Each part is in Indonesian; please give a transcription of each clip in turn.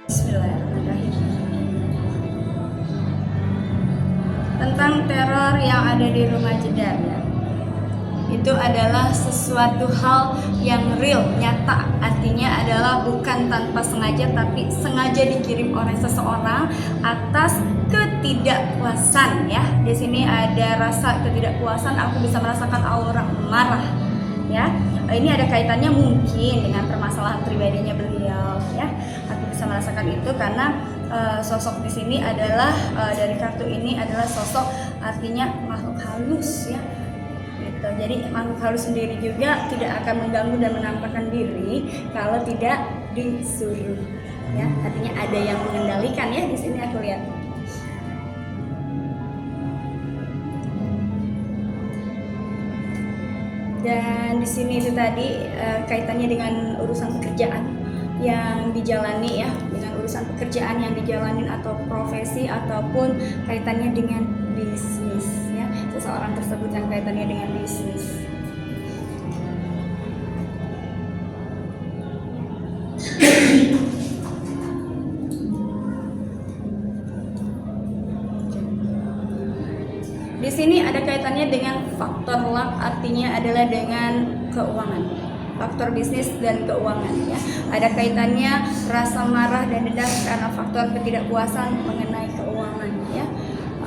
Bismillahirrahmanirrahim. Tentang teror yang ada di rumah Jedar ya. Itu adalah sesuatu hal yang real, nyata. Artinya adalah bukan tanpa sengaja, tapi sengaja dikirim oleh seseorang atas ketidakpuasan ya. Di sini ada rasa ketidakpuasan, aku bisa merasakan aura marah ya. Ini ada kaitannya mungkin dengan permasalahan pribadinya beliau ya. Aku bisa merasakan itu karena sosok di sini adalah dari kartu ini adalah sosok, artinya makhluk halus ya. Gitu. Jadi makhluk halus sendiri juga tidak akan mengganggu dan menampakkan diri kalau tidak disuruh ya. Artinya ada yang mengendalikan ya, di sini aku lihat. Dan di sini itu tadi kaitannya dengan urusan pekerjaan yang dijalani ya, dengan urusan pekerjaan yang dijalanin atau profesi ataupun kaitannya dengan bisnis ya, seseorang tersebut yang kaitannya dengan bisnis. Di sini ada kaitannya dengan faktor luck, artinya adalah dengan keuangan. Faktor bisnis dan keuangan ya. Ada kaitannya rasa marah dan dendam karena faktor ketidakpuasan mengenai keuangan ya.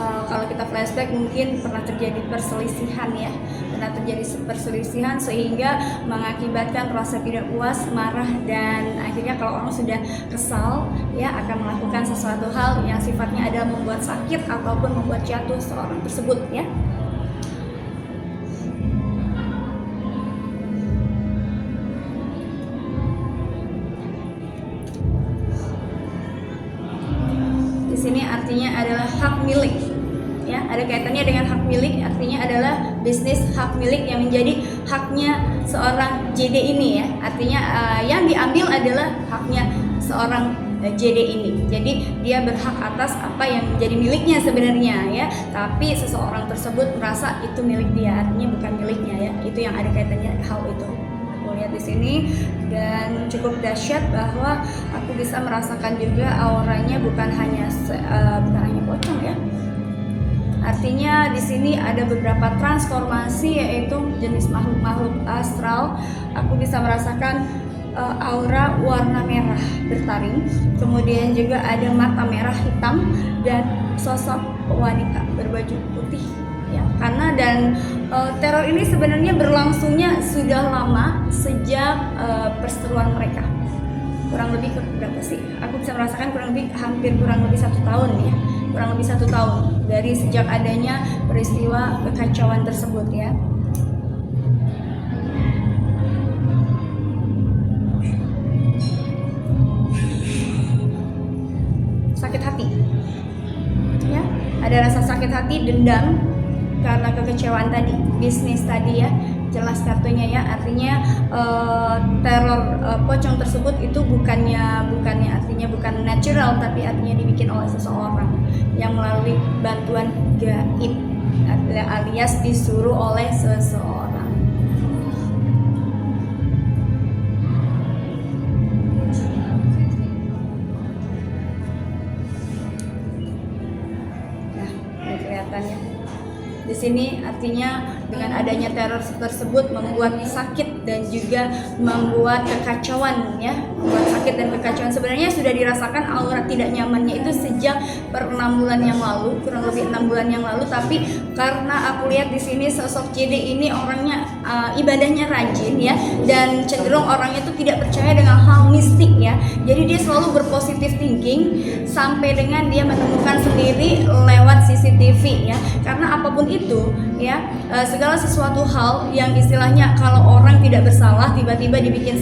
Kalau kita flashback mungkin pernah terjadi perselisihan ya. Pernah terjadi perselisihan sehingga mengakibatkan rasa tidak puas, marah, dan akhirnya kalau orang sudah kesal ya akan melakukan sesuatu hal yang sifatnya adalah membuat sakit ataupun membuat jatuh seorang tersebut ya. Di sini artinya adalah hak milik ya, ada kaitannya dengan hak milik, artinya adalah bisnis hak milik yang menjadi haknya seorang JD ini ya. Artinya yang diambil adalah haknya seorang JD ini. Jadi dia berhak atas apa yang menjadi miliknya sebenarnya ya, tapi seseorang tersebut merasa itu milik dia, artinya bukan miliknya ya. Itu yang ada kaitannya hal itu. Aku lihat di sini dan cukup dahsyat bahwa aku bisa merasakan juga auranya bukan hanya pocong ya. Artinya di sini ada beberapa transformasi, yaitu jenis makhluk-makhluk astral. Aku bisa merasakan aura warna merah bertaring, kemudian juga ada mata merah hitam dan sosok wanita berbaju putih ya. Karena teror ini sebenarnya berlangsungnya sudah lama, sejak perseteruan mereka. Kurang lebih berapa sih? Aku bisa merasakan kurang lebih 1 tahun ya. Kurang lebih 1 tahun dari sejak adanya peristiwa kekacauan tersebut ya. Sakit hati ya, ada rasa sakit hati, dendam karena kekecewaan tadi, bisnis tadi ya, jelas kartunya ya. Artinya teror pocong tersebut itu bukannya artinya bukan natural, tapi artinya dibikin oleh seseorang yang melalui bantuan gaib alias disuruh oleh seseorang. Nah, ini kelihatannya. Di sini artinya dengan adanya teror tersebut membuat sakit dan juga membuat kekacauan ya, membuat sakit dan kekacauan. Sebenarnya sudah dirasakan aura tidak nyamannya itu sejak 6 bulan yang lalu, kurang lebih 6 bulan yang lalu. Tapi karena aku lihat di sini sosok JD ini orangnya ibadahnya rajin ya, dan cenderung orangnya itu tidak percaya dengan hal mistik ya. Jadi dia selalu berpositif thinking sampai dengan dia menemukan sendiri lewat CCTV ya. Karena apapun itu ya, segala sesuatu hal yang istilahnya kalau orang tidak bersalah tiba-tiba dibikin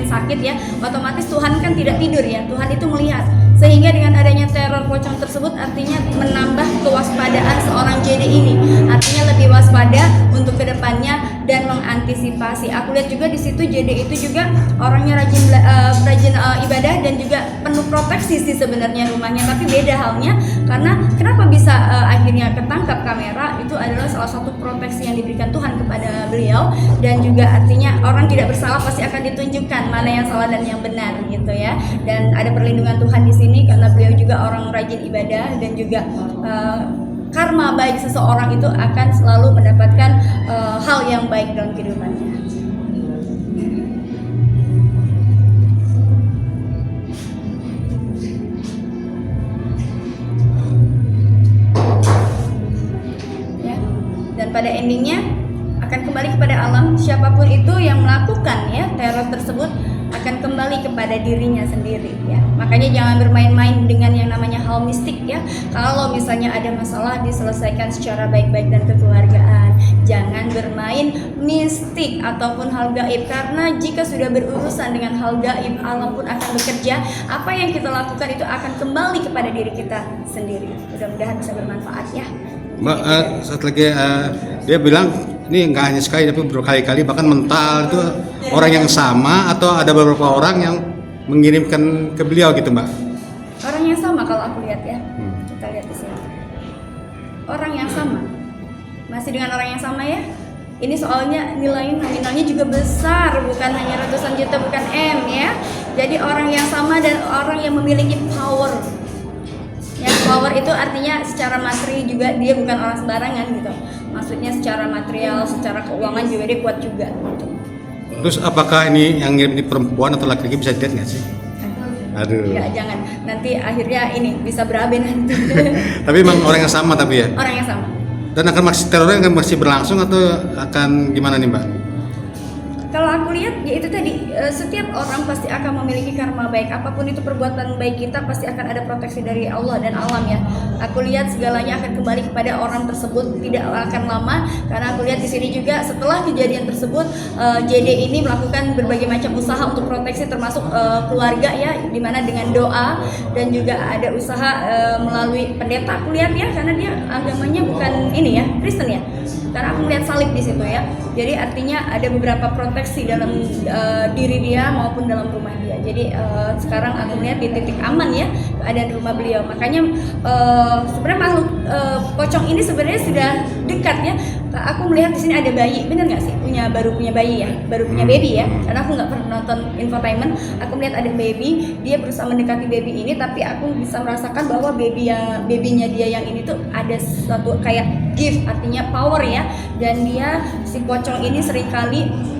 sakit ya, otomatis Tuhan kan tidak tidur ya, Tuhan itu melihat. Sehingga dengan adanya teror pocong tersebut artinya menambah kewaspadaan seorang JD ini, artinya lebih waspada untuk kedepannya dan mengantisipasi. Aku lihat juga di situ JD itu juga orangnya rajin ibadah dan juga penuh proteksi sih sebenarnya rumahnya. Tapi beda halnya, karena kenapa bisa akhirnya ketangkap kamera, itu adalah salah satu proteksi yang diberikan Tuhan kepada beliau. Dan juga artinya orang tidak bersalah pasti akan ditunjukkan mana yang salah dan yang benar gitu ya. Dan ada perlindungan Tuhan di sini karena beliau juga orang rajin ibadah, dan juga karma baik seseorang itu akan selalu mendapatkan hal yang baik dalam kehidupannya. Ya. Dan pada endingnya akan kembali kepada alam. Siapapun itu yang melakukan ya teror tersebut akan kembali kepada dirinya sendiri ya. Makanya jangan bermain-main dengan yang namanya hal mistik ya. Kalau misalnya ada masalah, diselesaikan secara baik-baik dan kekeluargaan. Jangan bermain mistik ataupun hal gaib, karena jika sudah berurusan dengan hal gaib, alam pun akan bekerja. Apa yang kita lakukan itu akan kembali kepada diri kita sendiri. Mudah-mudahan bisa bermanfaat ya. Mbak, satu lagi dia bilang ini nggak hanya sekali tapi berkali-kali, bahkan mental itu orang yang sama atau ada beberapa orang yang mengirimkan ke beliau gitu Mbak? Orang yang sama kalau aku lihat ya. Kita lihat di sini. Orang yang sama. Masih dengan orang yang sama ya. Ini soalnya nilainya nominalnya juga besar, bukan hanya ratusan juta, bukan M ya. Jadi orang yang sama dan orang yang memiliki power. Ya, power itu artinya secara materi juga dia bukan orang sembarangan gitu. Maksudnya secara material, secara keuangan juga dia kuat juga gitu. Terus apakah ini yang ngirim ini perempuan atau laki-laki, bisa dilihat nggak sih? Aduh. Ya jangan, nanti akhirnya ini bisa berabe nanti. Tapi memang orang yang sama tapi ya? Orang yang sama. Dan akan terornya akan masih berlangsung atau akan gimana nih Mbak? Kalau aku lihat ya itu tadi, setiap orang pasti akan memiliki karma baik. Apapun itu perbuatan baik kita pasti akan ada proteksi dari Allah dan alam ya. Aku lihat segalanya akan kembali kepada orang tersebut, tidak akan lama. Karena aku lihat di sini juga setelah kejadian tersebut, JD ini melakukan berbagai macam usaha untuk proteksi, termasuk keluarga ya, dimana dengan doa dan juga ada usaha melalui pendeta. Aku lihat ya, karena dia agamanya bukan ini ya, Kristen ya. Karena aku melihat salib di situ ya. Jadi artinya ada beberapa proteksi dalam diri dia maupun dalam rumah dia. Jadi sekarang aku melihat di titik aman ya keadaan rumah beliau. Makanya sebenarnya makhluk pocong ini sebenarnya sudah dekat ya. Aku melihat di sini ada bayi, benar nggak sih? Baru punya bayi ya, baru punya baby ya. Karena aku nggak pernah nonton infotainment. Aku melihat ada baby, dia berusaha mendekati baby ini, tapi aku bisa merasakan bahwa babynya dia yang ini tuh ada suatu kayak gift, artinya power ya. Dan dia si pocong ini seringkali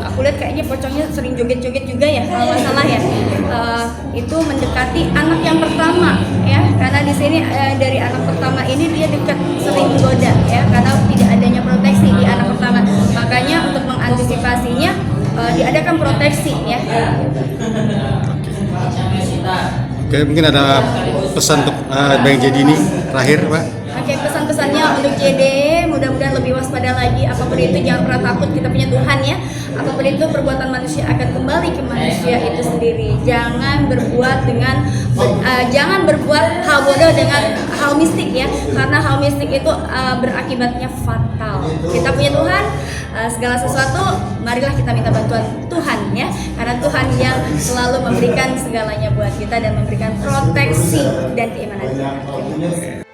aku lihat kayaknya pocongnya sering joget-joget juga ya kalau nggak salah ya. Itu mendekati anak yang pertama ya, karena di sini dari anak pertama ini dia dekat, sering menggoda ya, karena tidak adanya proteksi di anak pertama. Makanya untuk mengantisipasinya diadakan proteksi ya. Oke, mungkin ada pesan untuk Bang JD ini terakhir Pak. Oke, pesan-pesannya untuk JD, mudah-mudahan lebih waspada lagi. Apapun itu jangan pernah takut, kita punya Tuhan ya. Apapun itu perbuatan manusia akan kembali ke manusia itu sendiri. Jangan berbuat hal bodoh dengan hal mistik ya, karena hal mistik itu berakibatnya fatal. Kita punya Tuhan, segala sesuatu marilah kita minta bantuan Tuhan ya, karena Tuhan yang selalu memberikan segalanya buat kita dan memberikan proteksi dan keimanan kita.